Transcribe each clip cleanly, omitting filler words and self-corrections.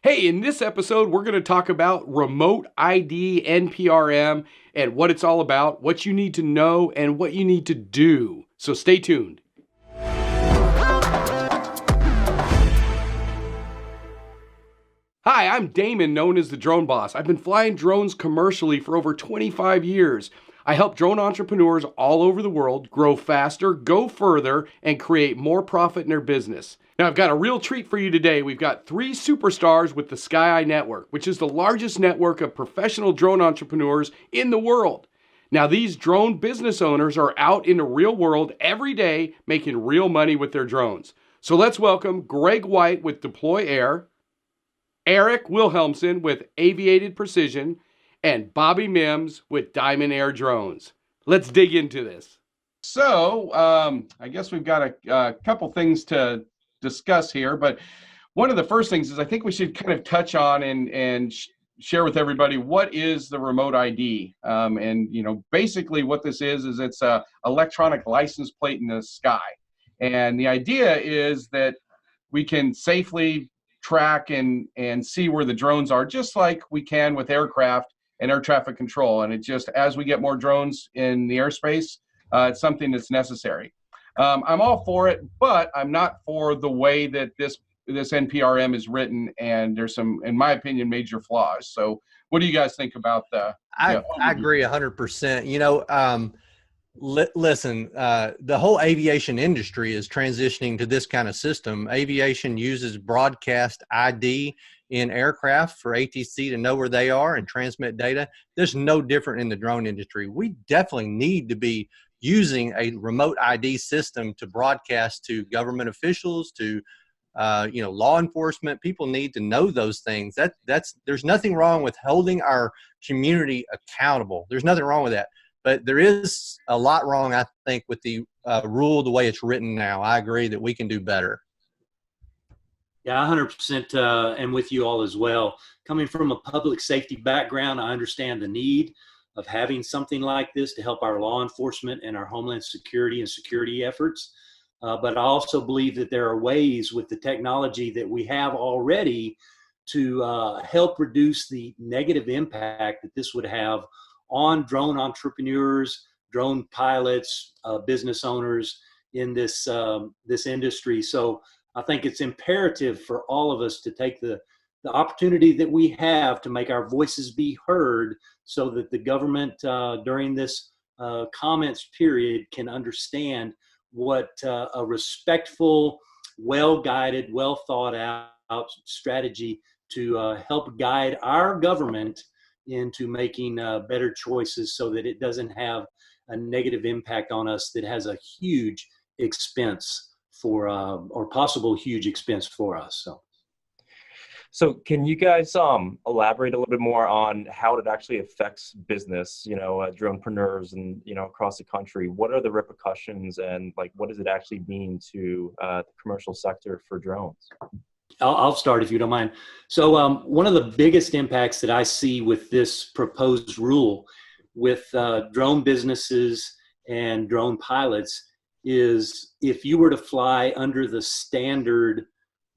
Hey, in this episode, we're going to talk about Remote ID NPRM and what it's all about, what you need to know, and what you need to do. So stay tuned. Hi, I'm Damon, known as the Drone Boss. I've been flying drones commercially for over 25 years. I help drone entrepreneurs all over the world grow faster, go further, and create more profit in their business. Now, I've got a real treat for you today. We've got 3 superstars with the SkyEye Network, which is the largest network of professional drone entrepreneurs in the world. Now, these drone business owners are out in the real world every day making real money with their drones. So let's welcome Greg White with Deploy Air, Erik Wilhelmsson with Aviated Precision, and Bobby Mims with Diamond Air Drones. Let's dig into this. So, I guess we've got a couple things to discuss here, but one of the first things is I think we should kind of touch on and share with everybody what is the remote ID. And basically what this is it's a electronic license plate in the sky. And the idea is that we can safely track and see where the drones are, just like we can with aircraft and air traffic control. And it just, as we get more drones in the airspace, it's something that's necessary. I'm all for it, but I'm not for the way that this NPRM is written, and there's some, in my opinion, major flaws. So what do you guys think about the I agree 100%. Listen, the whole aviation industry is transitioning to this kind of system. Aviation uses broadcast ID in aircraft for ATC to know where they are and transmit data. There's no different in the drone industry. We definitely need to be using a remote ID system to broadcast to government officials, to law enforcement. People need to know those things. There's nothing wrong with holding our community accountable. There's nothing wrong with that. But there is a lot wrong, I think, with the rule the way it's written now. I agree that we can do better. Yeah, 100% and with you all as well. Coming from a public safety background, I understand the need of having something like this to help our law enforcement and our homeland security and security efforts. But I also believe that there are ways with the technology that we have already to help reduce the negative impact that this would have on drone entrepreneurs, drone pilots, business owners in this industry. So I think it's imperative for all of us to take the opportunity that we have to make our voices be heard, so that the government during this comments period can understand what a respectful, well-guided, well-thought-out strategy to help guide our government into making better choices, so that it doesn't have a negative impact on us that has a huge expense for or possible huge expense for us. So can you guys elaborate a little bit more on how it actually affects business, dronepreneurs and, across the country? What are the repercussions, and what does it actually mean to the commercial sector for drones? I'll start if you don't mind. So one of the biggest impacts that I see with this proposed rule with drone businesses and drone pilots is, if you were to fly under the standard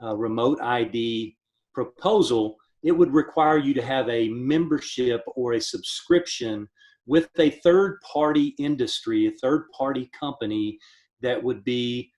remote ID proposal, it would require you to have a membership or a subscription with a third-party industry, a third-party company that would be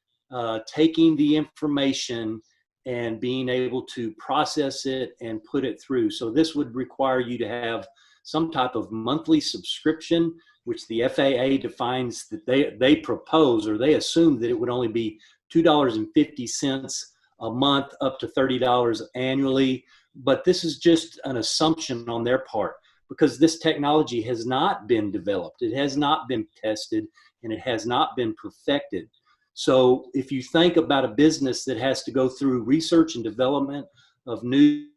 taking the information and being able to process it and put it through. So this would require you to have some type of monthly subscription, which the FAA defines that they propose, or they assume that it would only be $2.50 a month up to $30 annually. But this is just an assumption on their part, because this technology has not been developed, it has not been tested, and it has not been perfected. So if you think about a business that has to go through research and development of new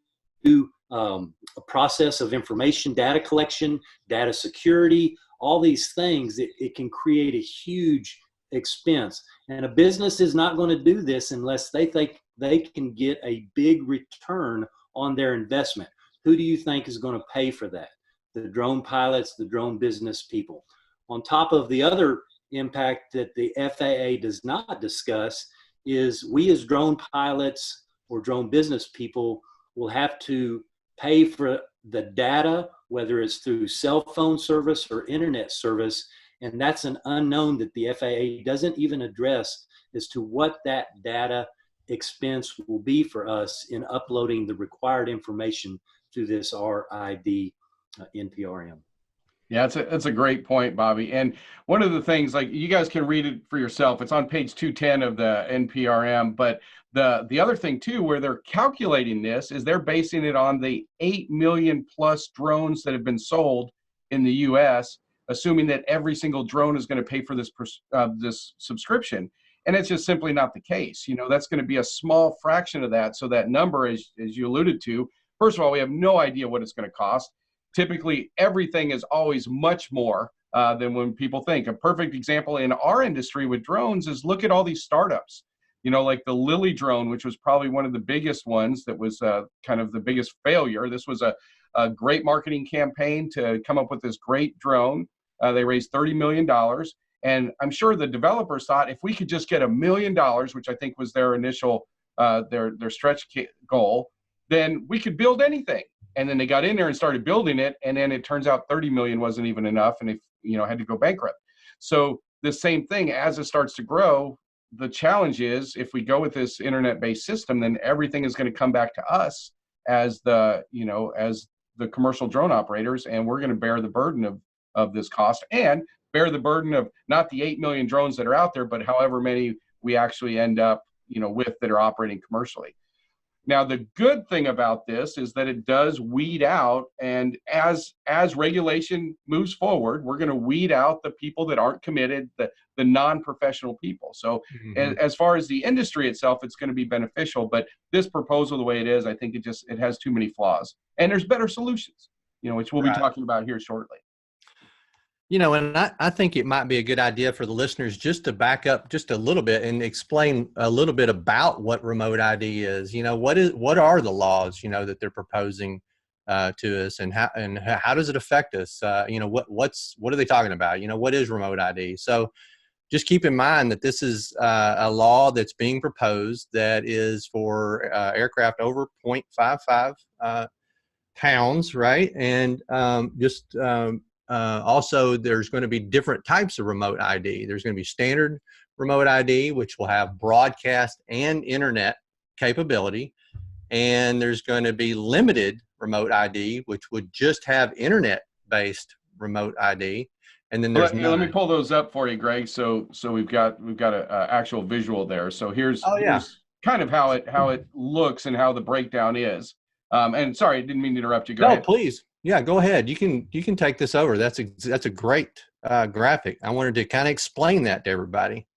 a process of information, data collection, data security, all these things, it can create a huge expense. And a business is not going to do this unless they think they can get a big return on their investment. Who do you think is going to pay for that? The drone pilots, the drone business people. On top of the other impact that the FAA does not discuss is, we as drone pilots or drone business people will have to pay for the data, whether it's through cell phone service or internet service. And that's an unknown that the FAA doesn't even address as to what that data expense will be for us in uploading the required information to this RID NPRM. Yeah, it's a great point, Bobby. And one of the things, like, you guys can read it for yourself. It's on page 210 of the NPRM. But the other thing too, where they're calculating this, is they're basing it on the 8 million plus drones that have been sold in the U.S., assuming that every single drone is going to pay for this subscription. And it's just simply not the case. You know, that's going to be a small fraction of that. So that number, as you alluded to, first of all, we have no idea what it's going to cost. Typically, everything is always much more than when people think. A perfect example in our industry with drones is, look at all these startups. You know, like the Lily drone, which was probably one of the biggest ones that was kind of the biggest failure. This was a great marketing campaign to come up with this great drone. They raised $30 million. And I'm sure the developers thought, if we could just get $1 million, which I think was their initial, their stretch goal, then we could build anything. And then they got in there and started building it. And then it turns out 30 million wasn't even enough. And they, had to go bankrupt. So the same thing, as it starts to grow, the challenge is, if we go with this internet-based system, then everything is going to come back to us as the commercial drone operators. And we're going to bear the burden of this cost, and bear the burden of not the 8 million drones that are out there, but however many we actually end up, with, that are operating commercially. Now, the good thing about this is that it does weed out, and as regulation moves forward, we're going to weed out the people that aren't committed, the non-professional people. So as far as the industry itself, it's going to be beneficial, but this proposal, the way it is, I think it has too many flaws, and there's better solutions, which we'll be talking about here shortly. And I think it might be a good idea for the listeners just to back up just a little bit and explain a little bit about what remote ID is. What are the laws, that they're proposing to us, and how does it affect us? What are they talking about? What is remote ID? So just keep in mind that this is a law that's being proposed that is for aircraft over 0.55 pounds, right? And also, there's going to be different types of remote ID. There's going to be standard remote ID, which will have broadcast and internet capability. And there's going to be limited remote ID, which would just have internet-based remote ID. And then there's let me pull those up for you, Greg. So we've got an actual visual there. So here's kind of how it looks and how the breakdown is. And sorry, I didn't mean to interrupt you. Go ahead. No, please. Yeah, go ahead. You can take this over. That's a great graphic. I wanted to kind of explain that to everybody.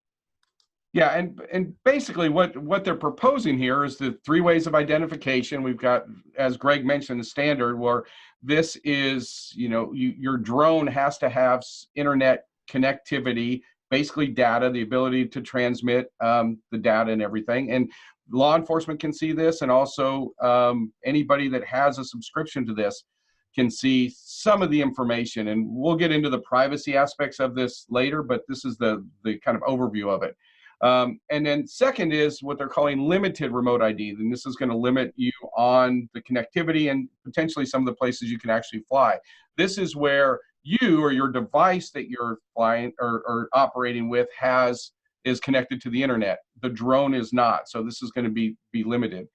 Yeah, and basically what they're proposing here is the 3 ways of identification. We've got, as Greg mentioned, the standard, where this is, your drone has to have internet connectivity, basically data, the ability to transmit the data and everything. And law enforcement can see this, and also anybody that has a subscription to this can see some of the information. And we'll get into the privacy aspects of this later, but this is the kind of overview of it. And then second is what they're calling limited remote ID. And this is going to limit you on the connectivity and potentially some of the places you can actually fly. This is where you or your device that you're flying or operating with is connected to the internet. The drone is not. So this is going to be limited.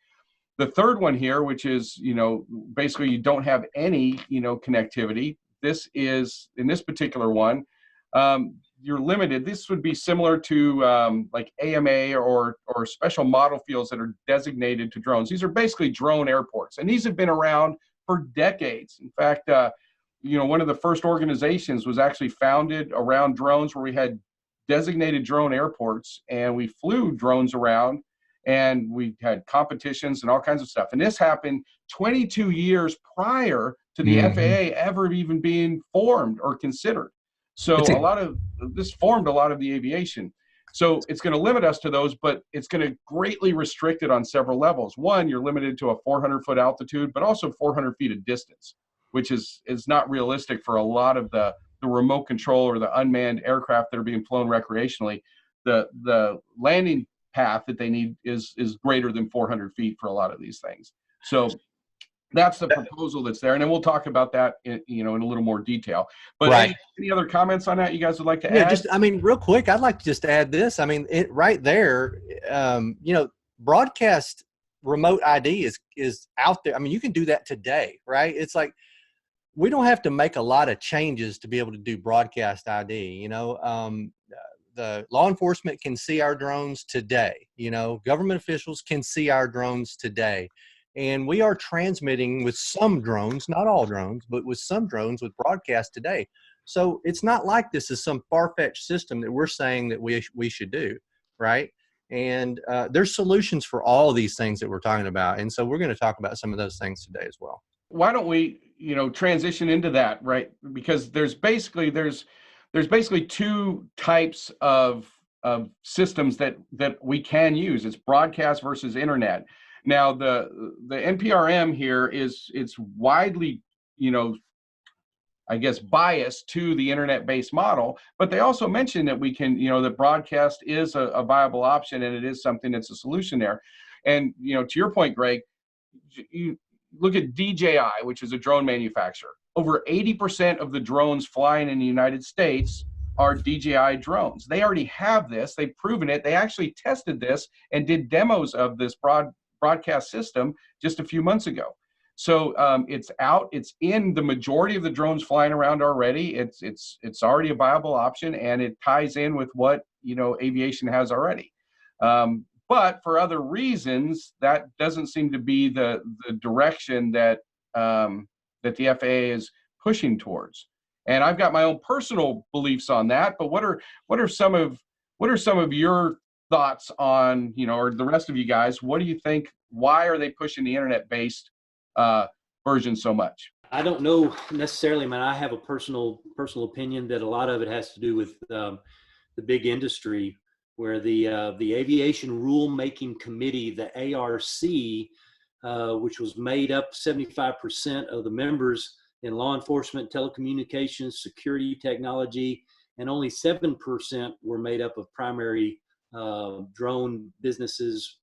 The third one here, which is, basically you don't have any, connectivity. This is, in this particular one, you're limited. This would be similar to like AMA or special model fields that are designated to drones. These are basically drone airports, and these have been around for decades. In fact, one of the first organizations was actually founded around drones, where we had designated drone airports, and we flew drones around, and we had competitions and all kinds of stuff. And this happened 22 years prior to the FAA ever even being formed or considered. So this formed a lot of the aviation. So it's going to limit us to those, but it's going to greatly restrict it on several levels. One, you're limited to a 400-foot altitude, but also 400 feet of distance, which is not realistic for a lot of the remote control or the unmanned aircraft that are being flown recreationally. The landing path that they need is greater than 400 feet for a lot of these things. So That's the proposal that's there, and then we'll talk about that in a little more detail. But Right. any other comments on that you guys would like to Yeah, add? just, I mean, real quick, I'd like to just add this. I mean, it right there, broadcast remote ID is out there. I mean, you can do that today, right? It's like, we don't have to make a lot of changes to be able to do broadcast ID. The law enforcement can see our drones today. Government officials can see our drones today. And we are transmitting with some drones, not all drones, but with some drones with broadcast today. So it's not like this is some far-fetched system that we're saying that we should do, right? And there's solutions for all of these things that we're talking about. And so we're going to talk about some of those things today as well. Why don't we, transition into that, right? Because there's basically two types of systems that we can use. It's broadcast versus internet. Now, the NPRM here it's widely, I guess, biased to the internet-based model, but they also mention that we can, that broadcast is a viable option, and it is something that's a solution there. And, to your point, Greg, you look at DJI, which is a drone manufacturer. Over 80% of the drones flying in the United States are DJI drones. They already have this. They've proven it. They actually tested this and did demos of this broadcast system just a few months ago. So it's out. It's in the majority of the drones flying around already. It's already a viable option, and it ties in with what aviation has already. But for other reasons, that doesn't seem to be the direction that that the FAA is pushing towards. And I've got my own personal beliefs on that. But what are some of your thoughts on, or the rest of you guys? What do you think? Why are they pushing the internet-based version so much? I don't know necessarily, man. I have a personal opinion that a lot of it has to do with the big industry, where the Aviation Rulemaking Committee, the ARC, which was made up 75% of the members in law enforcement, telecommunications, security technology, and only 7% were made up of primary drone businesses,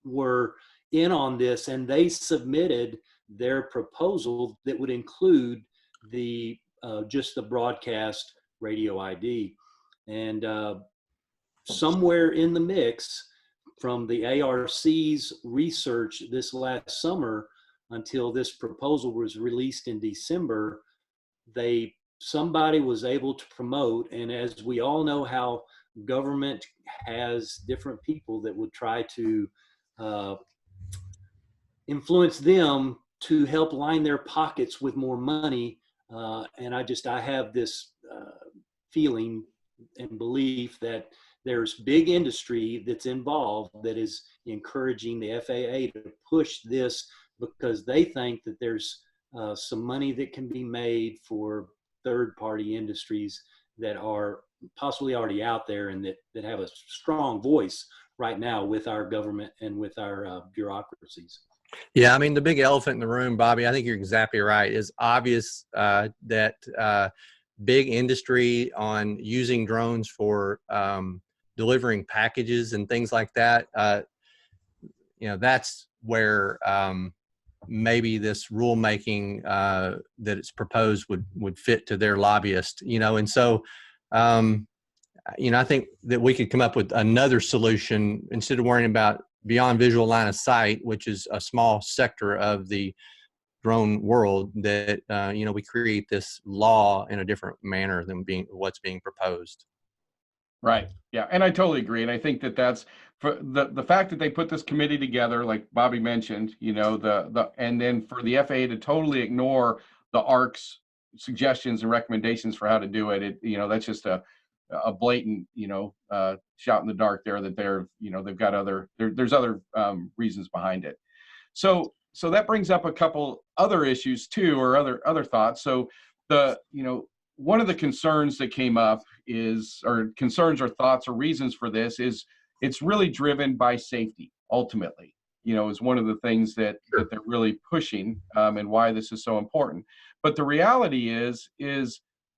were in on this, and they submitted their proposal that would include the just the broadcast radio ID. And somewhere in the mix, from the ARC's research this last summer until this proposal was released in December, somebody was able to promote, and as we all know how government has different people that would try to influence them to help line their pockets with more money. And I have this feeling and belief that there's big industry that's involved that is encouraging the FAA to push this, because they think that there's some money that can be made for third-party industries that are possibly already out there and that have a strong voice right now with our government and with our bureaucracies. Yeah, I mean, the big elephant in the room, Bobby, I think you're exactly right. It's obvious that big industry on using drones for delivering packages and things like that, that's where maybe this rulemaking that it's proposed would fit to their lobbyist, and so I think that we could come up with another solution instead of worrying about beyond visual line of sight, which is a small sector of the drone world, that we create this law in a different manner than what's being proposed. Right. Yeah. And I totally agree. And I think that's for the fact that they put this committee together, like Bobby mentioned, and then for the FAA to totally ignore the ARC's suggestions and recommendations for how to do it, that's just a blatant, shot in the dark there, that they've got there's other reasons behind it. So that brings up a couple other issues too, or other thoughts. So one of the concerns that came up concerns or thoughts or reasons for this is it's really driven by safety, ultimately, is one of the things that they're really pushing, and why this is so important. But the reality is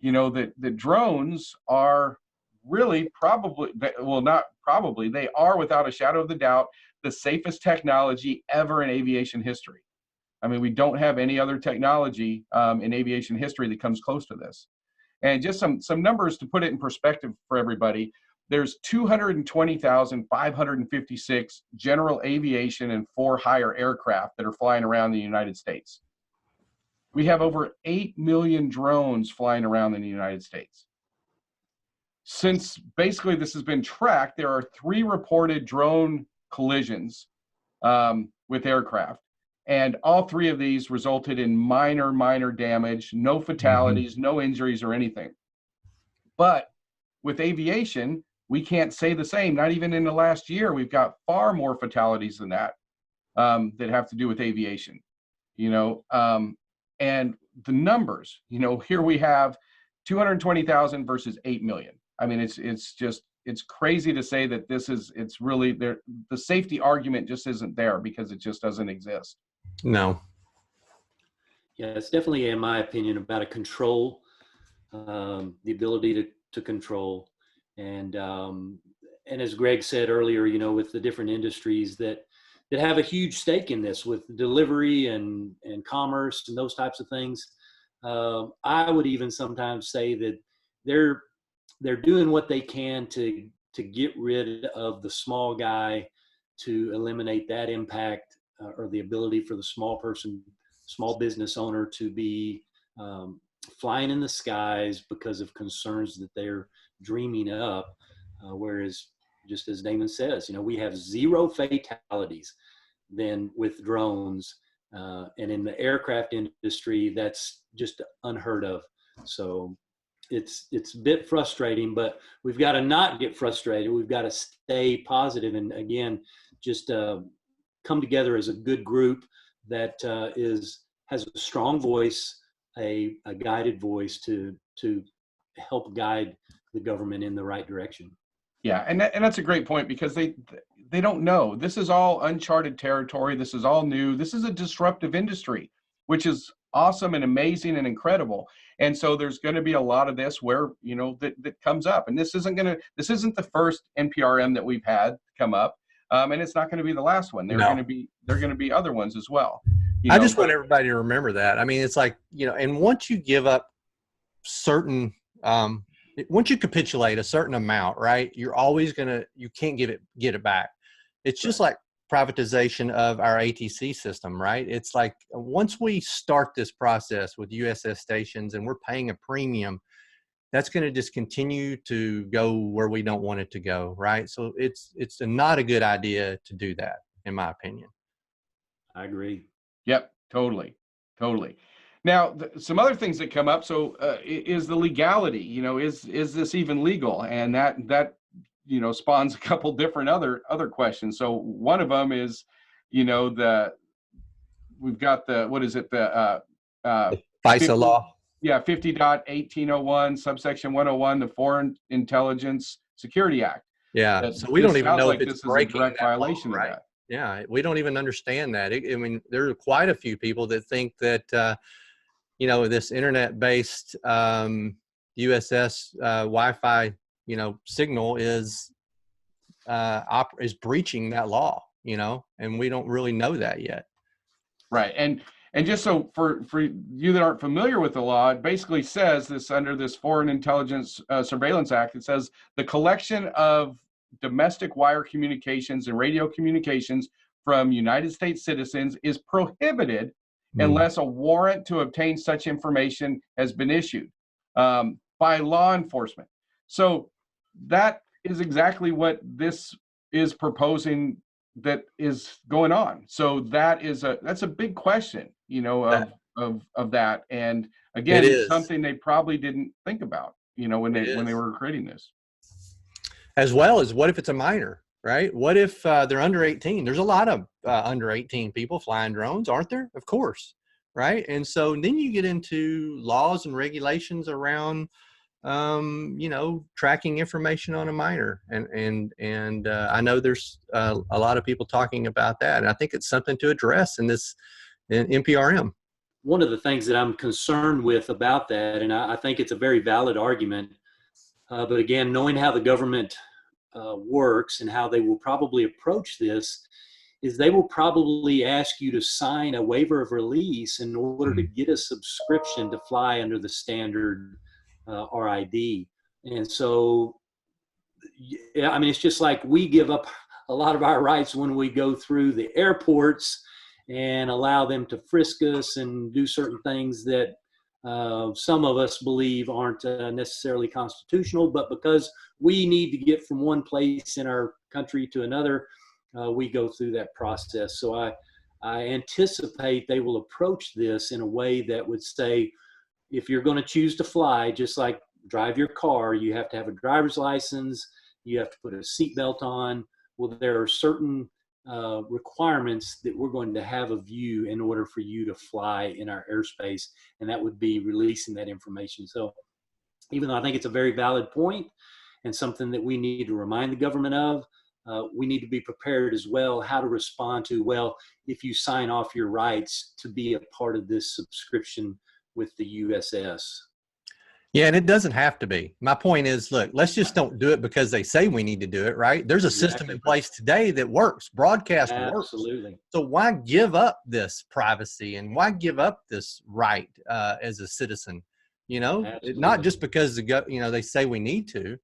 that drones are really they are, without a shadow of the doubt, the safest technology ever in aviation history. I mean, we don't have any other technology in aviation history that comes close to this. And just some numbers to put it in perspective for everybody. There's 220,556 general aviation and for-hire aircraft that are flying around the United States. We have over 8 million drones flying around in the United States. Since basically this has been tracked, there are 3 reported drone collisions with aircraft. And all 3 of these resulted in minor damage, no fatalities, no injuries or anything. But with aviation, we can't say the same. Not even in the last year, we've got far more fatalities than that that have to do with aviation. And the numbers, here we have 220,000 versus 8 million. I mean, it's crazy to say that it's really there. The safety argument just isn't there because it just doesn't exist. No. Yeah, it's definitely, in my opinion, about a control, the ability to control. And as Greg said earlier, with the different industries that have a huge stake in this, with delivery and commerce and those types of things, I would even sometimes say that they're doing what they can to get rid of the small guy, to eliminate that impact or the ability for the small business owner to be flying in the skies because of concerns that they're dreaming up. Whereas, just as Damon says, we have 0 fatalities then with drones. And in the aircraft industry, that's just unheard of. So it's a bit frustrating, but we've got to not get frustrated. We've got to stay positive and, again, just come together as a good group that has a strong voice, a guided voice to help guide the government in the right direction. Yeah, and that's a great point, because they don't know. This is all uncharted territory. This is all new. This is a disruptive industry, which is awesome and amazing and incredible. And so there's going to be a lot of this where that comes up. And this isn't the first NPRM that we've had come up, and it's not going to be the last one. There are going to be other ones as well. I just want everybody to remember that. I mean, it's like, and once you give up certain, once you capitulate a certain amount, right, you're always you can't get it back. It's just like privatization of our ATC system, right? It's like, once we start this process with USS stations and we're paying a premium, that's going to just continue to go where we don't want it to go, right? So it's not a good idea to do that, in my opinion. I agree. Yep, totally. Now, some other things that come up. So, is the legality? Is this even legal? And that spawns a couple different other questions. So one of them is, we've got the FISA law. Yeah, 50.1801 subsection 101, the Foreign Intelligence Security Act. Yeah, so we don't even know if it's breaking a direct violation law, right? of that. Yeah, we don't even understand that. I mean, there are quite a few people that think that, this internet-based USS Wi-Fi, signal is breaching that law, and we don't really know that yet. Right, and just so for you that aren't familiar with the law, it basically says this under this Foreign Intelligence Surveillance Act. It says the collection of domestic wire communications and radio communications from United States citizens is prohibited unless a warrant to obtain such information has been issued by law enforcement. So that is exactly what this is proposing that is going on. So that's a big question, of that. And again, it's something they probably didn't think about, when they were creating this. As well as, what if it's a minor, right? What if they're under 18? There's a lot of under 18 people flying drones, aren't there? Of course, right? And so then you get into laws and regulations around, tracking information on a minor. And I know there's a lot of people talking about that. And I think it's something to address in NPRM. One of the things that I'm concerned with about that, and I think it's a very valid argument, but again, knowing how the government works and how they will probably approach this, is they will probably ask you to sign a waiver of release in order to get a subscription to fly under the standard RID. And so, yeah, I mean, it's just like we give up a lot of our rights when we go through the airports and allow them to frisk us and do certain things that some of us believe aren't necessarily constitutional, but because we need to get from one place in our country to another, we go through that process. So I anticipate they will approach this in a way that would say, if you're going to choose to fly, just like drive your car, you have to have a driver's license, you have to put a seatbelt on. Well, there are certain requirements that we're going to have of you in order for you to fly in our airspace, and that would be releasing that information. So even though I think it's a very valid point and something that we need to remind the government of, we need to be prepared as well how to respond to, well, if you sign off your rights to be a part of this subscription with the USS. Yeah, and it doesn't have to be. My point is, look, let's just don't do it because they say we need to do it, right? There's a system in place today that works. Broadcast works. Absolutely. So why give up this privacy and why give up this right as a citizen? You know, not just because they say we need to.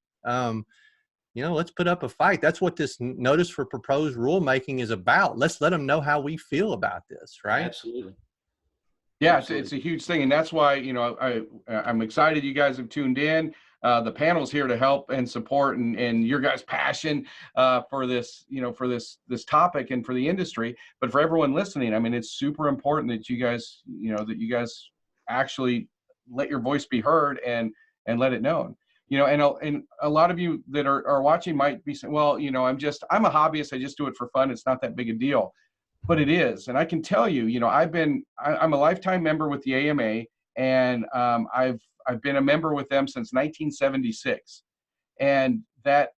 Let's put up a fight. That's what this notice for proposed rulemaking is about. Let's let them know how we feel about this, right? Absolutely. Yeah, it's a huge thing, and that's why I'm excited you guys have tuned in. The panel's here to help and support, and your guys' passion for this, for this topic and for the industry. But for everyone listening, I mean, it's super important that you guys, actually let your voice be heard and let it known. And a lot of you that are watching might be saying, well, I'm a hobbyist. I just do it for fun. It's not that big a deal. But it is, and I can tell you, I'm a lifetime member with the AMA, and I've been a member with them since 1976, and that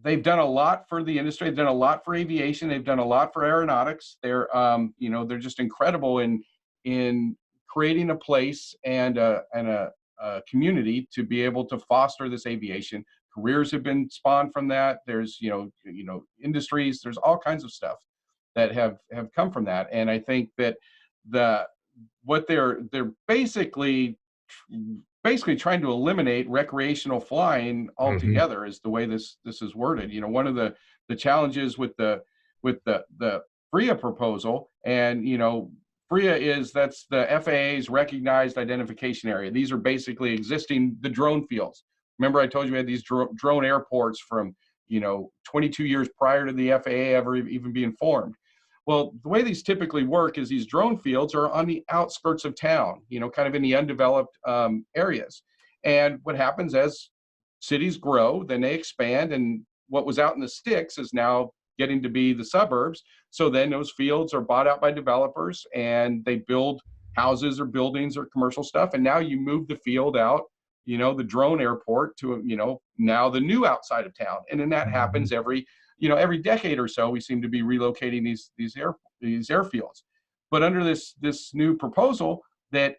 they've done a lot for the industry. They've done a lot for aviation. They've done a lot for aeronautics. They're they're just incredible in creating a place and a community to be able to foster this aviation. Careers have been spawned from that. There's industries. There's all kinds of stuff that have come from that. And I think that what they're basically trying to eliminate recreational flying altogether is the way this is worded. One of the challenges with the FAA proposal, and FAA that's the FAA's recognized identification area. These are basically the drone fields. Remember I told you we had these drone airports from 22 years prior to the FAA ever even being formed. Well, the way these typically work is these drone fields are on the outskirts of town, kind of in the undeveloped areas. And what happens as cities grow, then they expand, and what was out in the sticks is now getting to be the suburbs. So then those fields are bought out by developers, and they build houses or buildings or commercial stuff. And now you move the field out, the drone airport to, now the new outside of town. And then that happens every decade or so. We seem to be relocating these airfields. But under this new proposal, that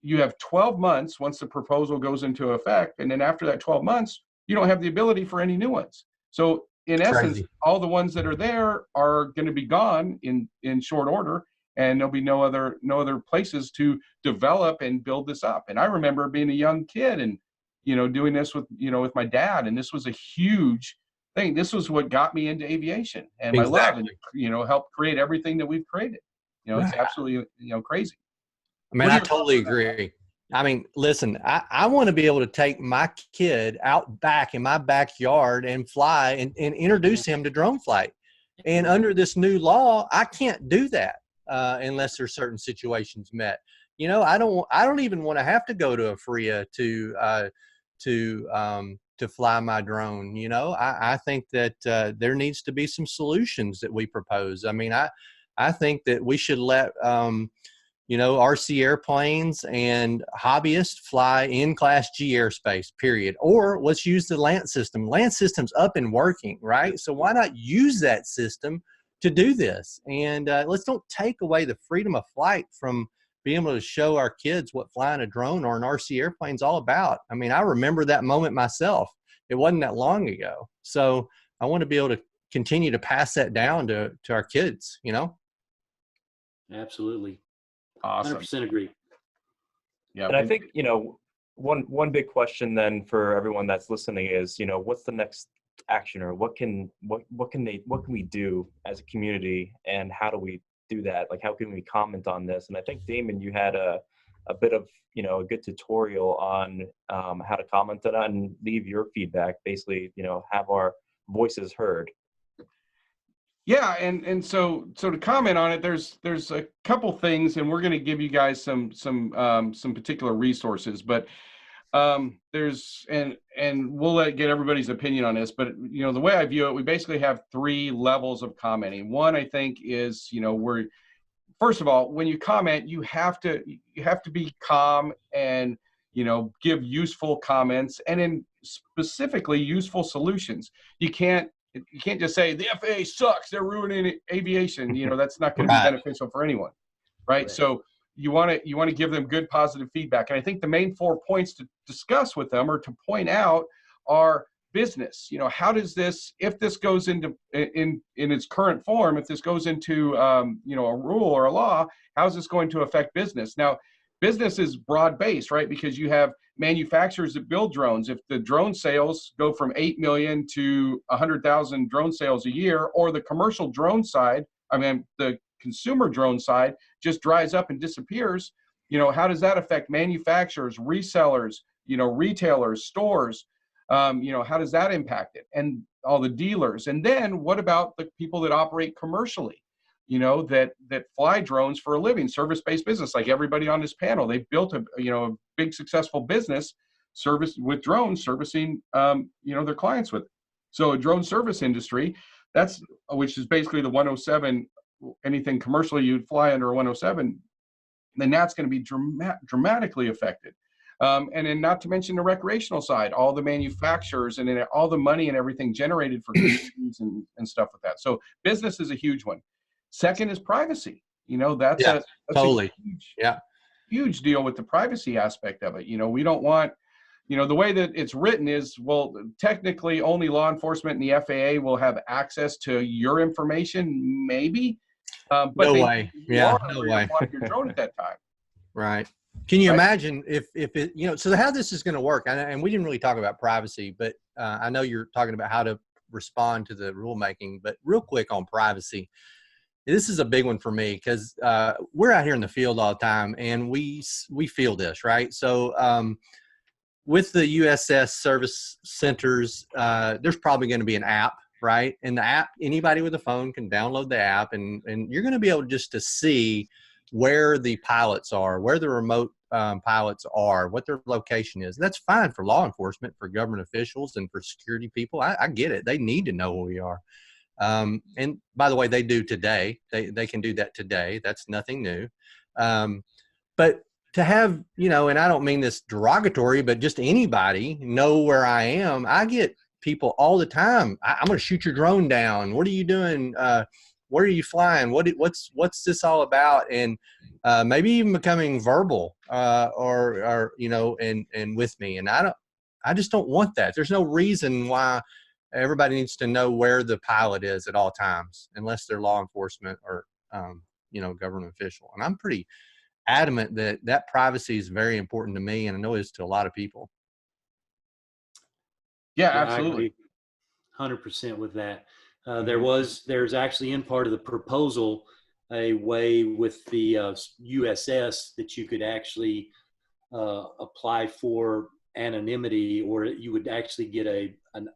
you have 12 months once the proposal goes into effect, and then after that 12 months, you don't have the ability for any new ones. So in essence, all the ones that are there are going to be gone in short order, and there'll be no other places to develop and build this up. And I remember being a young kid and doing this with my dad, and this was a huge thing. This was what got me into aviation and my love, and helped create everything that we've created. It's absolutely crazy. I mean, I totally agree. I mean, listen, I want to be able to take my kid out back in my backyard and fly and introduce him to drone flight. And under this new law, I can't do that unless there's certain situations met. I don't even want to have to go to a FRIA to fly my drone. I think that there needs to be some solutions that we propose. I mean, I think that we should let RC airplanes and hobbyists fly in Class G airspace, period. Or let's use the LANT system. LANT system's up and working, right? So why not use that system to do this? And let's don't take away the freedom of flight from being able to show our kids what flying a drone or an RC airplane is all about. I mean, I remember that moment myself. It wasn't that long ago. So I want to be able continue to pass that down to our kids, you know? Absolutely. Awesome. 100% agree. Yeah. And I think, you know, one big question then for everyone that's listening is, you know, what's the next action, or what can we do as a community, and how do we do that? Like, how can we comment on this? And I think, Damon, you had a bit of, you know, a good tutorial on how to comment on that and leave your feedback, basically, you know, have our voices heard. Yeah, and so to comment on it, there's a couple things, and we're going to give you guys some particular resources, but there's and we'll get everybody's opinion on this, but you know, the way I view it, we basically have 3 levels of commenting. One, I think, is, you know, where first of all, when you comment, you have to be calm and, you know, give useful comments, and then specifically useful solutions. You can't just say the FAA sucks, they're ruining aviation. You know, that's not going to be beneficial for anyone, right? So you want to give them good positive feedback. And I think the main 4 points to discuss with them or to point out are business. You know, how does this, if this goes into in its current form, if this goes into you know, a rule or a law, how is this going to affect business? Now, business is broad based, right? Because you have manufacturers that build drones. If the drone sales go from 8 million to 100,000 drone sales a year, or the commercial drone side, I mean, the consumer drone side just dries up and disappears, you know, how does that affect manufacturers, resellers, you know, retailers, stores? You know, how does that impact it? And all the dealers. And then what about the people that operate commercially, you know, that fly drones for a living, service-based business, like everybody on this panel? They've built a, you know, a big successful business service with drones, servicing, you know, their clients with it. So a drone service industry, that's, which is basically the 107, anything commercially you'd fly under a 107, then that's going to be dramatically affected. And then not to mention the recreational side, all the manufacturers and then all the money and everything generated for communities and stuff like that. So business is a huge one. Second is privacy. You know, that's totally a huge deal with the privacy aspect of it. You know, we don't want, you know, the way that it's written is, well, technically only law enforcement and the FAA will have access to your information, maybe. But no way. Yeah, no way. Your drone at that time. Right. Can you imagine if it, you know, so how this is going to work? And we didn't really talk about privacy, but I know you're talking about how to respond to the rulemaking, but real quick on privacy. This is a big one for me because we're out here in the field all the time, and we feel this, right? So with the USS service centers, there's probably going to be an app, right? And the app, anybody with a phone can download the app, and you're going to be able just to see where the pilots are, where the remote pilots are, what their location is. That's fine for law enforcement, for government officials, and for security people. I get it. They need to know who we are. And by the way, they do today. They can do that today. That's nothing new. But to have, you know, and I don't mean this derogatory, but just anybody know where I am. I get people all the time. I'm going to shoot your drone down. What are you doing? Where are you flying? What's this all about? And maybe even becoming verbal or you know, and with me. And I just don't want that. There's no reason why everybody needs to know where the pilot is at all times, unless they're law enforcement or you know, government official. And I'm pretty adamant that privacy is very important to me, and I know it is to a lot of people. Yeah, absolutely. 100% with that. There's actually in part of the proposal a way with the USS that you could actually apply for anonymity, or you would actually get an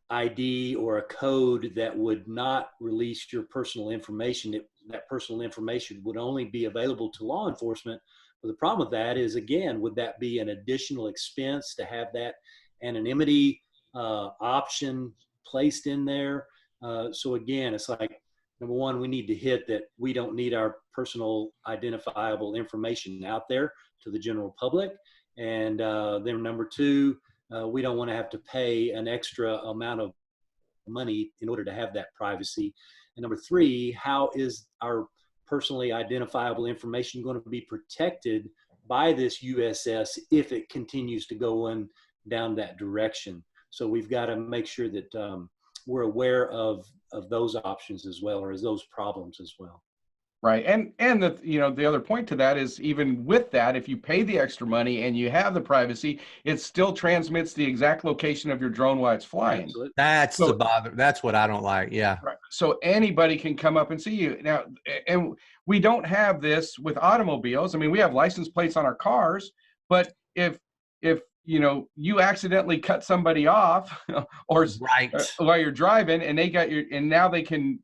ID or a code that would not release your personal information. That personal information would only be available to law enforcement. But the problem with that is, again, would that be an additional expense to have that anonymity option placed in there? So again, it's like, number one, we need to hit that we don't need our personal identifiable information out there to the general public. And then number two, we don't want to have to pay an extra amount of money in order to have that privacy. And number three, how is our personally identifiable information going to be protected by this USS if it continues to go down that direction? So we've got to make sure that we're aware of those options as well, or as those problems as well. Right. And the, the other point to that is, even with that, if you pay the extra money and you have the privacy, it still transmits the exact location of your drone while it's flying. Absolutely. That's the bother. That's what I don't like. Yeah. Right. So anybody can come up and see you now. And we don't have this with automobiles. I mean, we have license plates on our cars, but if you accidentally cut somebody off or Right. while you're driving, and they got and now they can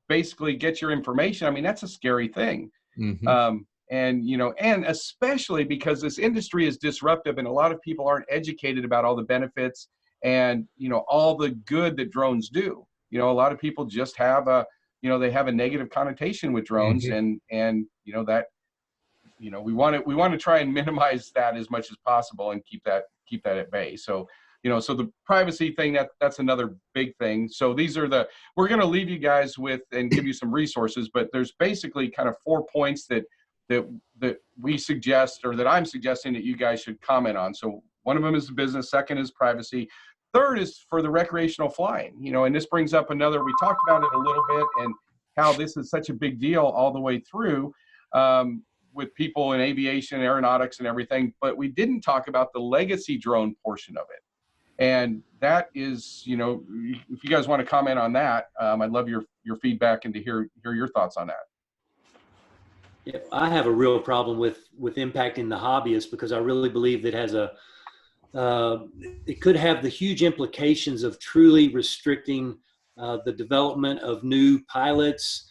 basically get your information. I mean, that's a scary thing. Mm-hmm. And especially because this industry is disruptive and a lot of people aren't educated about all the benefits and, all the good that drones do. A lot of people just have they have a negative connotation with drones. Mm-hmm. and that, we want to try and minimize that as much as possible and keep that at bay. So, so the privacy thing, that's another big thing. So we're going to leave you guys with and give you some resources, but there's basically kind of 4 points that we suggest, or that I'm suggesting that you guys should comment on. So one of them is the business. Second is privacy. Third is for the recreational flying, and this brings up we talked about it a little bit and how this is such a big deal all the way through, with people in aviation, aeronautics and everything, but we didn't talk about the legacy drone portion of it. And that is, if you guys want to comment on that, I'd love your feedback and to hear your thoughts on that. Yeah, I have a real problem with impacting the hobbyists, because I really believe that it could have the huge implications of truly restricting the development of new pilots,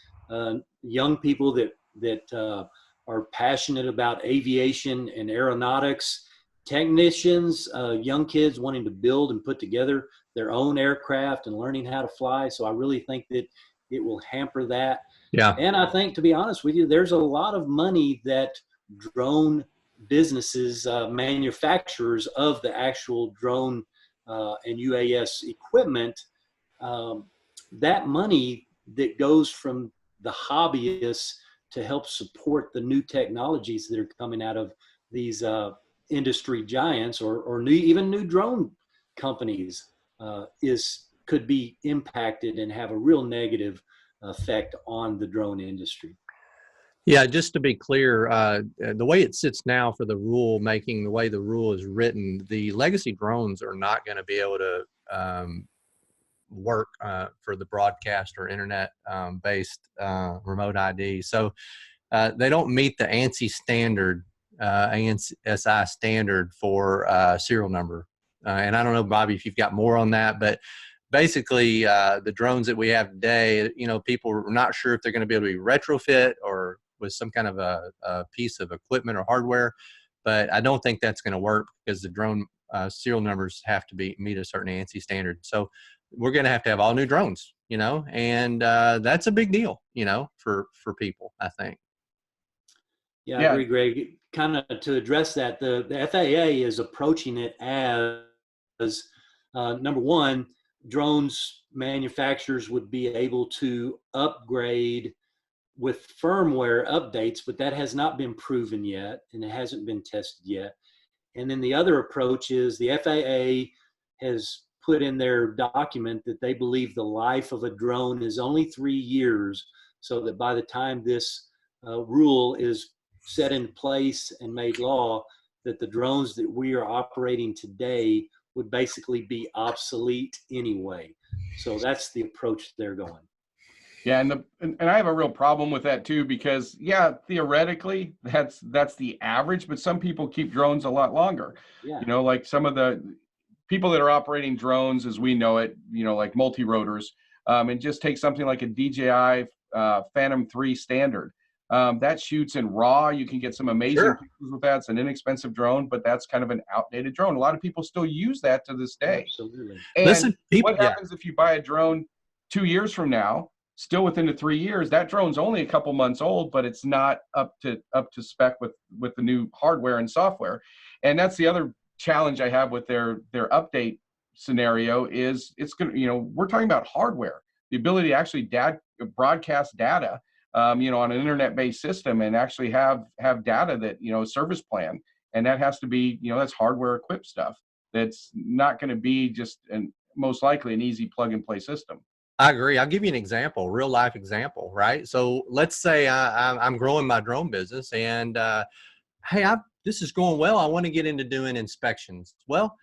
young people that are passionate about aviation and aeronautics, technicians, young kids wanting to build and put together their own aircraft and learning how to fly. So I really think that it will hamper that. Yeah. And I think, to be honest with you, there's a lot of money that drone businesses, manufacturers of the actual drone and UAS equipment, that money that goes from the hobbyists to help support the new technologies that are coming out of these industry giants or even new drone companies could be impacted and have a real negative effect on the drone industry. Yeah, just to be clear, the way it sits now for the rule making, the way the rule is written, the legacy drones are not going to be able to work for the broadcast or internet based remote ID. So they don't meet the ANSI standard, ANSI standard for serial number. And I don't know, Bobby, if you've got more on that, but basically the drones that we have today, people are not sure if they're going to be able to be retrofit or with some kind of a piece of equipment or hardware, but I don't think that's going to work because the drone serial numbers have to meet a certain ANSI standard. So we're going to have all new drones, and that's a big deal, for people, I think. Yeah, I agree, Greg. Kind of to address that, the FAA is approaching it as number one, drones manufacturers would be able to upgrade with firmware updates, but that has not been proven yet, and it hasn't been tested yet. And then the other approach is the FAA has put in their document that they believe the life of a drone is only 3 years, so that by the time this rule is set in place and made law, that the drones that we are operating today would basically be obsolete anyway. So that's the approach they're going. Yeah, and I have a real problem with that too, because theoretically that's the average, but some people keep drones a lot longer. Yeah. Like some of the people that are operating drones as we know it, like multi-rotors, and just take something like a DJI Phantom 3 standard. That shoots in RAW. You can get some amazing pictures with that. It's an inexpensive drone, but that's kind of an outdated drone. A lot of people still use that to this day. Absolutely. And what happens if you buy a drone 2 years from now, still within the 3 years, that drone's only a couple months old, but it's not up to spec with the new hardware and software. And that's the other challenge I have with their update scenario is it's going to, we're talking about hardware, the ability to actually broadcast data, on an internet-based system and actually have data that, service plan. And that has to be, that's hardware equipped stuff. That's not going to be just most likely an easy plug and play system. I agree. I'll give you an example, real life example, right? So let's say I'm growing my drone business, and hey, this is going well. I want to get into doing inspections. Well,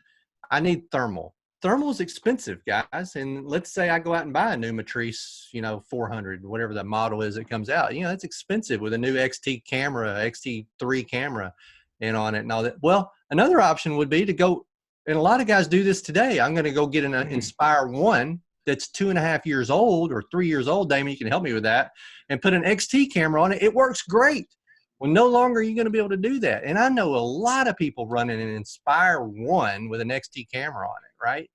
I need thermal. Thermal is expensive, guys. And let's say I go out and buy a new Matrice, 400, whatever the model is that comes out. It's expensive with a new XT camera, XT3 camera, and on it and all that. Well, another option would be to go, and a lot of guys do this today. I'm going to go get an Inspire 1 that's 2.5 years old or 3 years old. Damon, you can help me with that, and put an XT camera on it. It works great. Well, no longer are you going to be able to do that. And I know a lot of people running an Inspire 1 with an XT camera on it, right?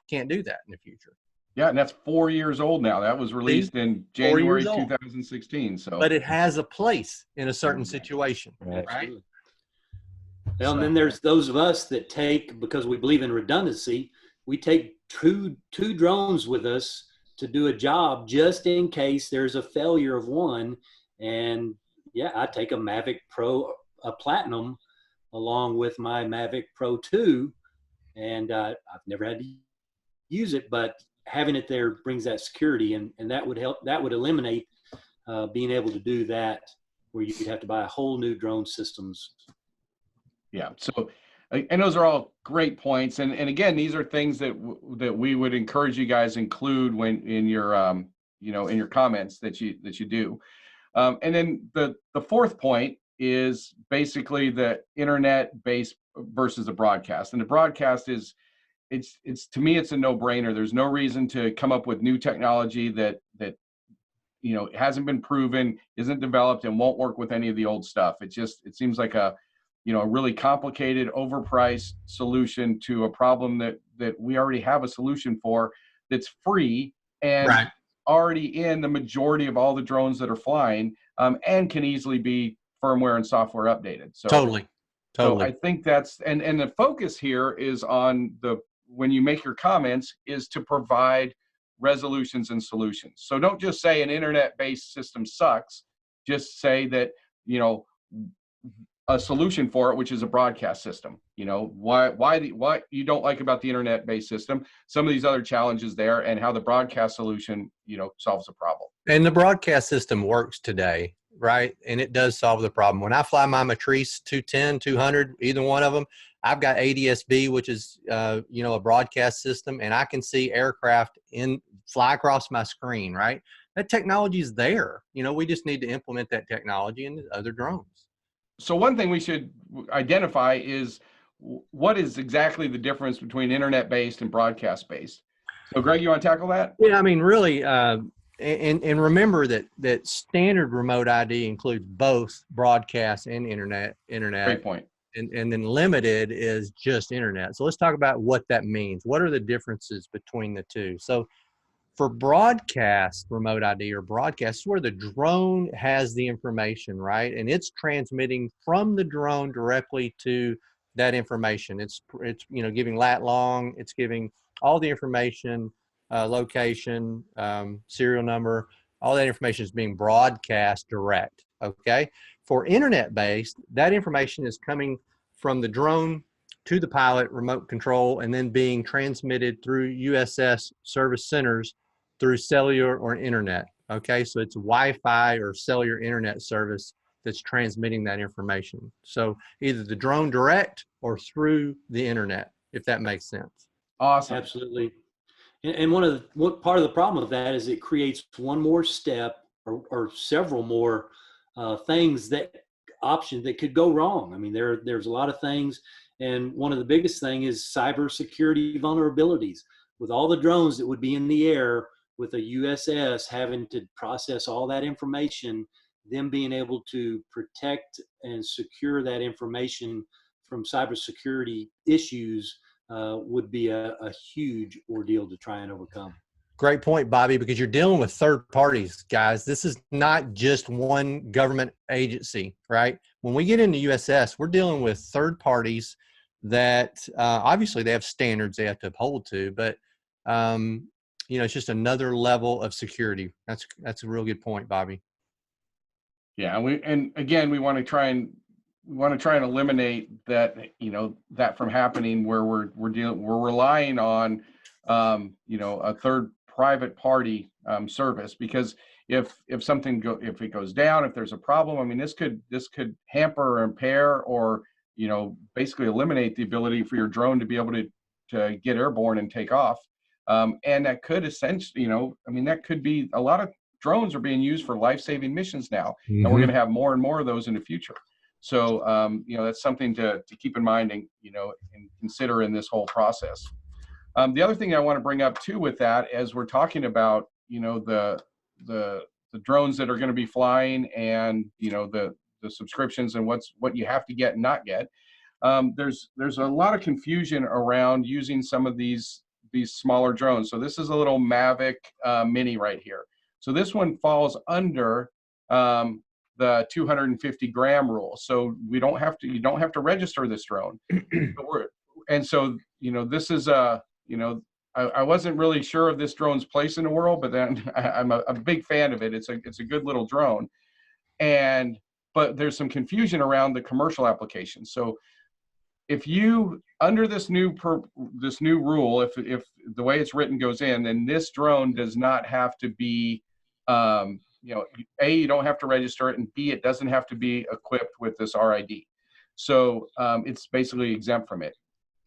Can't do that in the future. Yeah, and that's 4 years old now. That was released in January 2016. So, but it has a place in a certain situation, right? Well, and then there's those of us that take, because we believe in redundancy, we take two drones with us to do a job just in case there's a failure of one. And yeah, I take a Mavic Pro, a Platinum, along with my Mavic Pro 2, and I've never had to use it, but having it there brings that security, and that would help. That would eliminate being able to do that, where you could have to buy a whole new drone systems. Yeah. So, and those are all great points, and again, these are things that we would encourage you guys include when in your in your comments that you do. And then the fourth point is basically the internet-based versus the broadcast. And the broadcast is, it's to me, it's a no-brainer. There's no reason to come up with new technology that hasn't been proven, isn't developed, and won't work with any of the old stuff. It seems like a really complicated, overpriced solution to a problem that we already have a solution for, that's free and right. already in the majority of all the drones that are flying, and can easily be firmware and software updated. So totally. So I think that's, and the focus here is on when you make your comments, is to provide resolutions and solutions. So don't just say an internet-based system sucks. Just say that, a solution for it, which is a broadcast system. What you don't like about the internet-based system, some of these other challenges there, and how the broadcast solution, solves the problem. And the broadcast system works today, right? And it does solve the problem. When I fly my Matrice 210, 200, either one of them, I've got ADS-B, which is, a broadcast system, and I can see aircraft fly across my screen, right? That technology is there. We just need to implement that technology into other drones. So one thing we should identify is what is exactly the difference between internet-based and broadcast-based. So Greg, you want to tackle that? Yeah, I mean, really, and remember that standard remote ID includes both broadcast and internet. Great point. And then limited is just internet. So let's talk about what that means. What are the differences between the two? So for broadcast remote ID, or broadcast, where the drone has the information, right? And it's transmitting from the drone directly to that information. It's giving lat long, it's giving all the information, location, serial number, all that information is being broadcast direct, okay? For internet-based, that information is coming from the drone to the pilot, remote control, and then being transmitted through USS service centers through cellular or internet, okay? So it's Wi-Fi or cellular internet service that's transmitting that information. So either the drone direct or through the internet, if that makes sense. Awesome. Absolutely. And what part of the problem of that is it creates one more step or several more options that could go wrong. I mean, there's a lot of things, and one of the biggest thing is cybersecurity vulnerabilities. With all the drones that would be in the air, with a USS having to process all that information, them being able to protect and secure that information from cybersecurity issues would be a huge ordeal to try and overcome. Great point, Bobby, because you're dealing with third parties, guys. This is not just one government agency, right? When we get into USS, we're dealing with third parties that obviously they have standards they have to uphold to, but it's just another level of security. That's a real good point, Bobby. Yeah, and again, we want to try and eliminate that, that from happening, where we're relying on a third private party service, because if it goes down, if there's a problem, I mean, this could hamper or impair or basically eliminate the ability for your drone to be able to get airborne and take off. And that could essentially, that could be, a lot of drones are being used for life-saving missions now, and we're going to have more and more of those in the future. So, that's something to keep in mind and consider in this whole process. The other thing I want to bring up too with that, as we're talking about, the drones that are going to be flying and the subscriptions and what you have to get and not get. There's a lot of confusion around using some of these smaller drones. So this is a little Mavic Mini right here. So this one falls under the 250 gram rule. So you don't have to register this drone. And so this is I wasn't really sure of this drone's place in the world, but then I'm a big fan of it. It's a good little drone, but there's some confusion around the commercial application. So if you, under this new rule, if the way it's written goes in, then this drone does not have to be, A, you don't have to register it, and B, it doesn't have to be equipped with this RID. So it's basically exempt from it,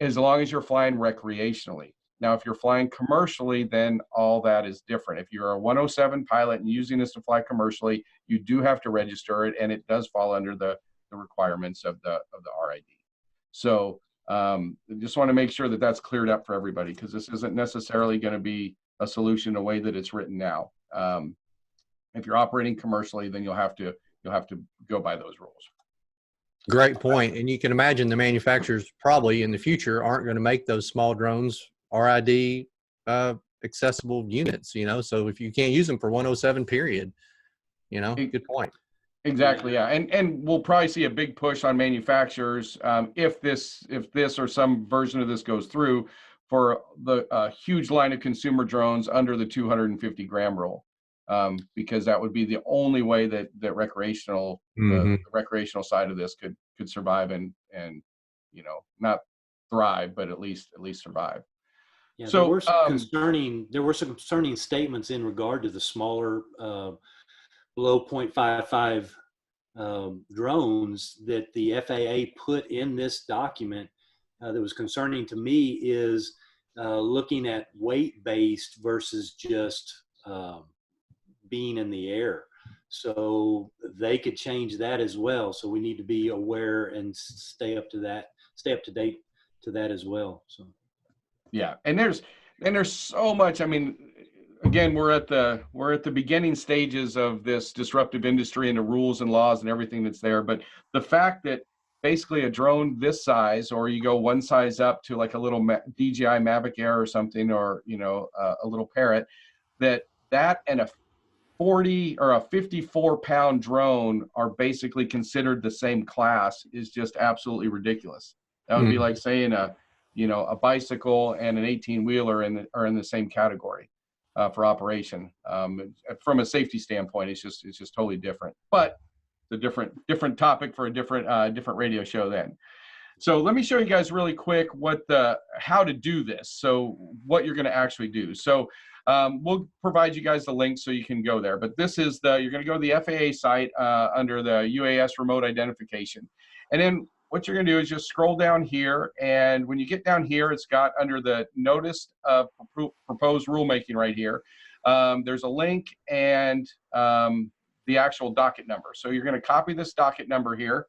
as long as you're flying recreationally. Now, if you're flying commercially, then all that is different. If you're a 107 pilot and using this to fly commercially, you do have to register it, and it does fall under the requirements of the RID. So I just want to make sure that that's cleared up for everybody, because this isn't necessarily going to be a solution the way that it's written now. If you're operating commercially, then you'll have to go by those rules. Great point. And you can imagine the manufacturers probably in the future aren't going to make those small drones RID accessible units, so if you can't use them for 107 period, good point. Exactly. Yeah. And we'll probably see a big push on manufacturers if this or some version of this goes through, for the huge line of consumer drones under the 250 gram rule, because that would be the only way that recreational the recreational side of this could survive and not thrive, but at least survive. Yeah, so there were some concerning statements in regard to the smaller below 0.55 drones that the FAA put in this document. That was concerning to me is looking at weight-based versus just being in the air. So they could change that as well. So we need to be aware and stay up to date to that as well. So. Yeah, and there's so much. I mean, again, we're at the beginning stages of this disruptive industry and the rules and laws and everything that's there. But the fact that basically a drone this size, or you go one size up to like a little DJI Mavic Air or something, or a little Parrot, that and a 40 or a 54-pound drone are basically considered the same class is just absolutely ridiculous. That would be like saying a bicycle and an 18-wheeler are in the same category for operation. From a safety standpoint, it's just totally different. But the different topic for a different radio show then. So let me show you guys really quick how to do this. So what you're going to actually do. So we'll provide you guys the link so you can go there. But this is you're going to go to the FAA site under the UAS remote identification, and then what you're going to do is just scroll down here, and when you get down here, it's got under the notice of proposed rulemaking right here. There's a link and the actual docket number. So you're going to copy this docket number here,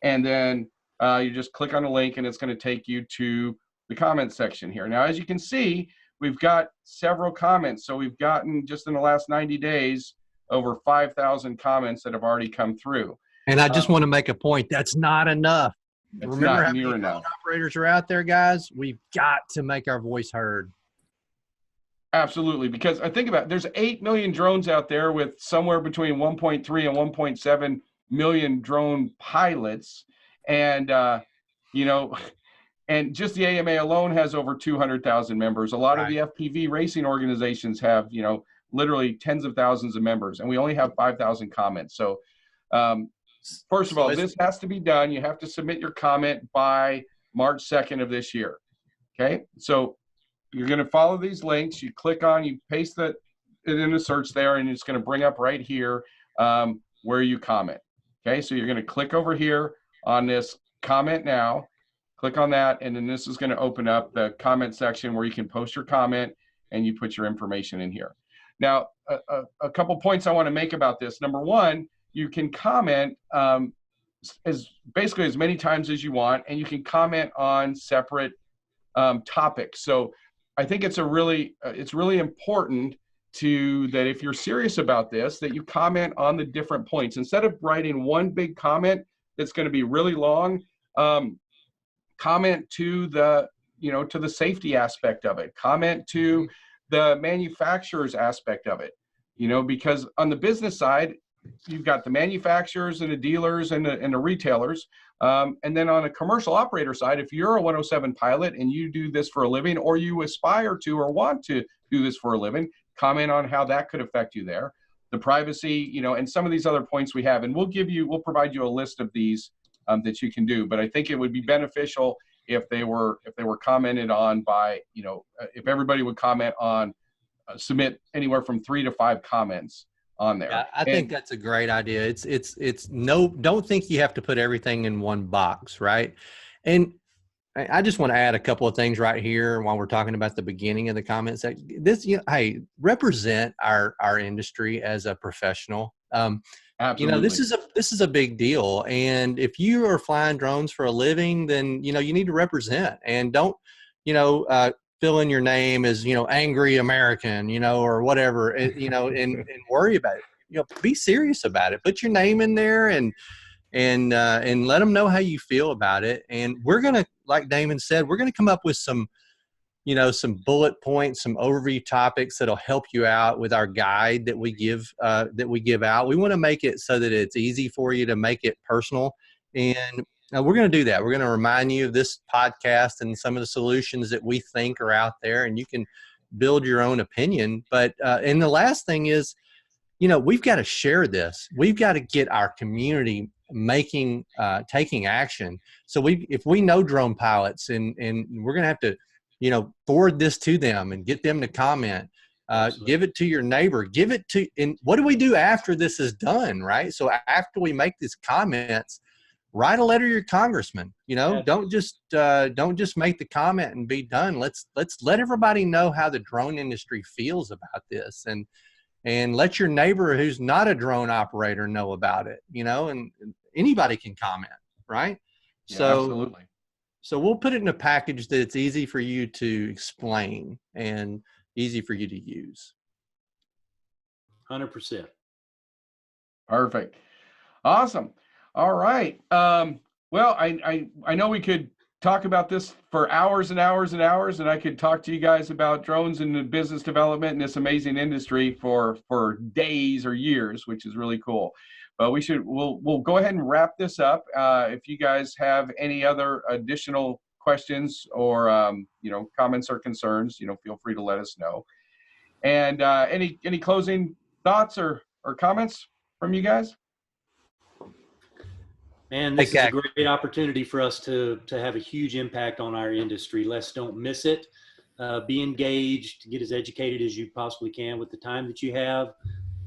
and then you just click on the link, and it's going to take you to the comment section here. Now, as you can see, we've got several comments. So we've gotten, just in the last 90 days, over 5,000 comments that have already come through. And I just want to make a point. That's not enough. Remember how many drone operators are out there, guys? We've got to make our voice heard. Absolutely, because I think about it, there's 8 million drones out there with somewhere between 1.3 and 1.7 million drone pilots, and and just the AMA alone has over 200,000 members. A lot of the FPV racing organizations have literally tens of thousands of members, and we only have 5,000 comments. So first of all, this has to be done. You have to submit your comment by March 2nd of this year. Okay, so you're going to follow these links. You click on, you paste it in the search there, and it's going to bring up right here where you comment. Okay, so you're going to click over here on this comment now. Click on that, and then this is going to open up the comment section where you can post your comment and you put your information in here. Now, a couple points I want to make about this. Number one, you can comment basically as many times as you want, and you can comment on separate topics. So I think it's really important that if you're serious about this, that you comment on the different points instead of writing one big comment that's going to be really long. Comment to the safety aspect of it. Comment to the manufacturer's aspect of it. Because on the business side, you've got the manufacturers and the dealers and the retailers. And then on a commercial operator side, if you're a 107 pilot and you do this for a living, or you aspire to or want to do this for a living, comment on how that could affect you there. The privacy, and some of these other points we have, and we'll provide you a list of these that you can do. But I think it would be beneficial if they were commented on by, if everybody would comment on, submit anywhere from 3 to 5 comments on there. Yeah, I think that's a great idea. Don't think you have to put everything in one box, right? And I just want to add a couple of things right here while we're talking about the beginning of the comments. Hey, represent our industry as a professional. Absolutely. This is a big deal. And if you are flying drones for a living, then, you need to represent, and don't, fill in your name as, angry American, or whatever, and worry about it. Be serious about it. Put your name in there and let them know how you feel about it. And we're going to, like Damon said, we're going to come up with some bullet points, some overview topics that'll help you out with our guide that we give out. We want to make it so that it's easy for you to make it personal. And we're going to do that. We're going to remind you of this podcast and some of the solutions that we think are out there, and you can build your own opinion. But, and the last thing is, we've got to share this. We've got to get our community taking action. So if we know drone pilots and we're going to have to, forward this to them and get them to comment, give it to your neighbor, and what do we do after this is done? Right. So after we make these comments, write a letter to your congressman. Don't just make the comment and be done. Let's let everybody know how the drone industry feels about this, and let your neighbor who's not a drone operator know about it, and anybody can comment, right? Yeah, so absolutely. So we'll put it in a package that it's easy for you to explain and easy for you to use. 100%. Perfect. Awesome. All right. Well, I know we could talk about this for hours and hours and hours, and I could talk to you guys about drones and the business development in this amazing industry for days or years, which is really cool. But we'll go ahead and wrap this up. If you guys have any other additional questions or comments or concerns, feel free to let us know. And any closing thoughts or comments from you guys? Man, this is a great opportunity for us to have a huge impact on our industry. Don't miss it. Be engaged, get as educated as you possibly can with the time that you have.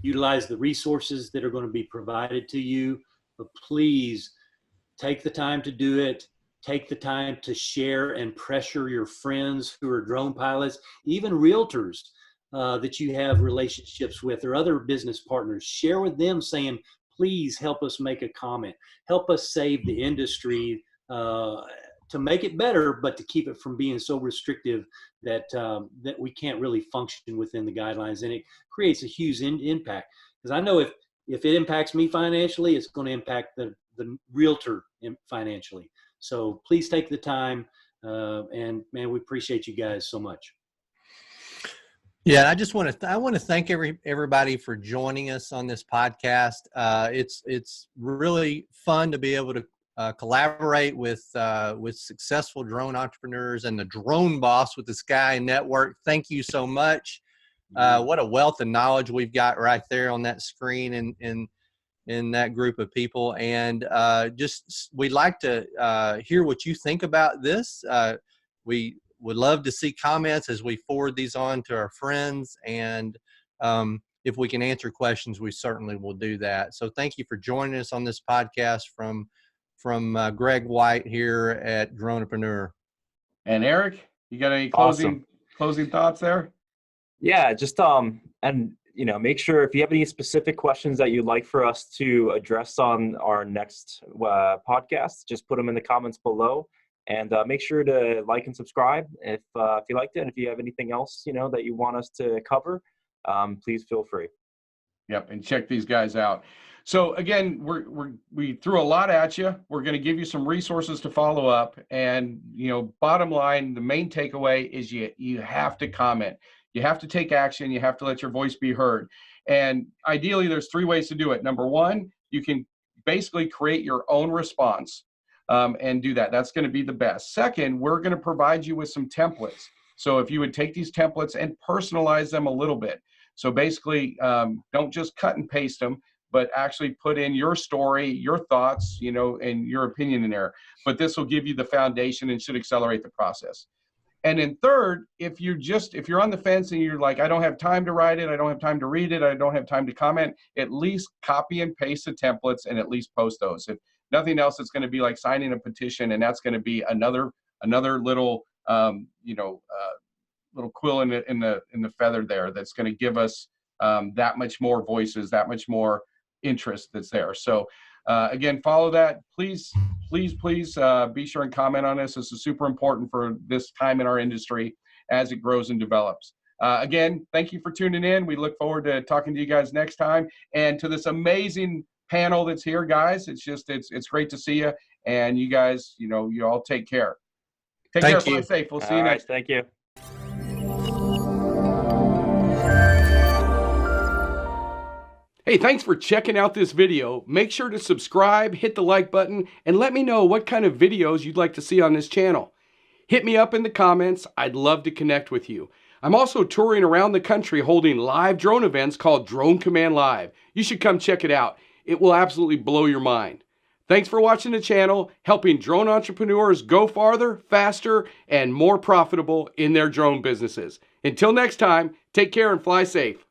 Utilize the resources that are going to be provided to you, but please take the time to do it. Take the time to share and pressure your friends who are drone pilots, even realtors that you have relationships with or other business partners. Share with them saying, please help us make a comment. Help us save the industry to make it better, but to keep it from being so restrictive that we can't really function within the guidelines. And it creates a huge impact. Because I know if it impacts me financially, it's going to impact the realtor financially. So please take the time. And man, we appreciate you guys so much. Yeah, I want to thank everybody for joining us on this podcast. It's really fun to be able to collaborate with successful drone entrepreneurs and the Drone Boss with the Sky Network. Thank you so much. What a wealth of knowledge we've got right there on that screen and in that group of people. And we'd like to hear what you think about this. We would love to see comments as we forward these on to our friends. And if we can answer questions, we certainly will do that. So thank you for joining us on this podcast from Greg White here at Dronepreneur. And Erik, you got any Awesome. closing thoughts there? Yeah, just and make sure if you have any specific questions that you'd like for us to address on our next podcast, just put them in the comments below, and make sure to like and subscribe if you liked it. And if you have anything else that you want us to cover, please feel free. Yep, and check these guys out. So again, we threw a lot at you. We're going to give you some resources to follow up, and bottom line, the main takeaway is you have to comment. You have to take action. You have to let your voice be heard. And ideally, there's 3 ways to do it. Number 1, you can basically create your own response and do that. That's going to be the best. Second, we're going to provide you with some templates. So if you would take these templates and personalize them a little bit. So basically, don't just cut and paste them, but actually put in your story, your thoughts, and your opinion in there. But this will give you the foundation and should accelerate the process. And then third, if you're on the fence and you're like, I don't have time to write it, I don't have time to read it, I don't have time to comment, at least copy and paste the templates and at least post those. If nothing else, it's going to be like signing a petition, and that's going to be another little little quill in the feather there that's going to give us that much more voices, that much more interest that's there. So again, follow that. Please be sure and comment on this. This is super important for this time in our industry as it grows and develops. Again, thank you for tuning in. We look forward to talking to you guys next time, and to this amazing panel that's here, guys. It's great to see you, and you guys, you all take care. Take care. Fly safe. We'll see you next. Thank you. Hey, thanks for checking out this video. Make sure to subscribe, hit the like button, and let me know what kind of videos you'd like to see on this channel. Hit me up in the comments. I'd love to connect with you. I'm also touring around the country holding live drone events called Drone Command Live. You should come check it out. It will absolutely blow your mind. Thanks for watching the channel, helping drone entrepreneurs go farther, faster, and more profitable in their drone businesses. Until next time, take care and fly safe.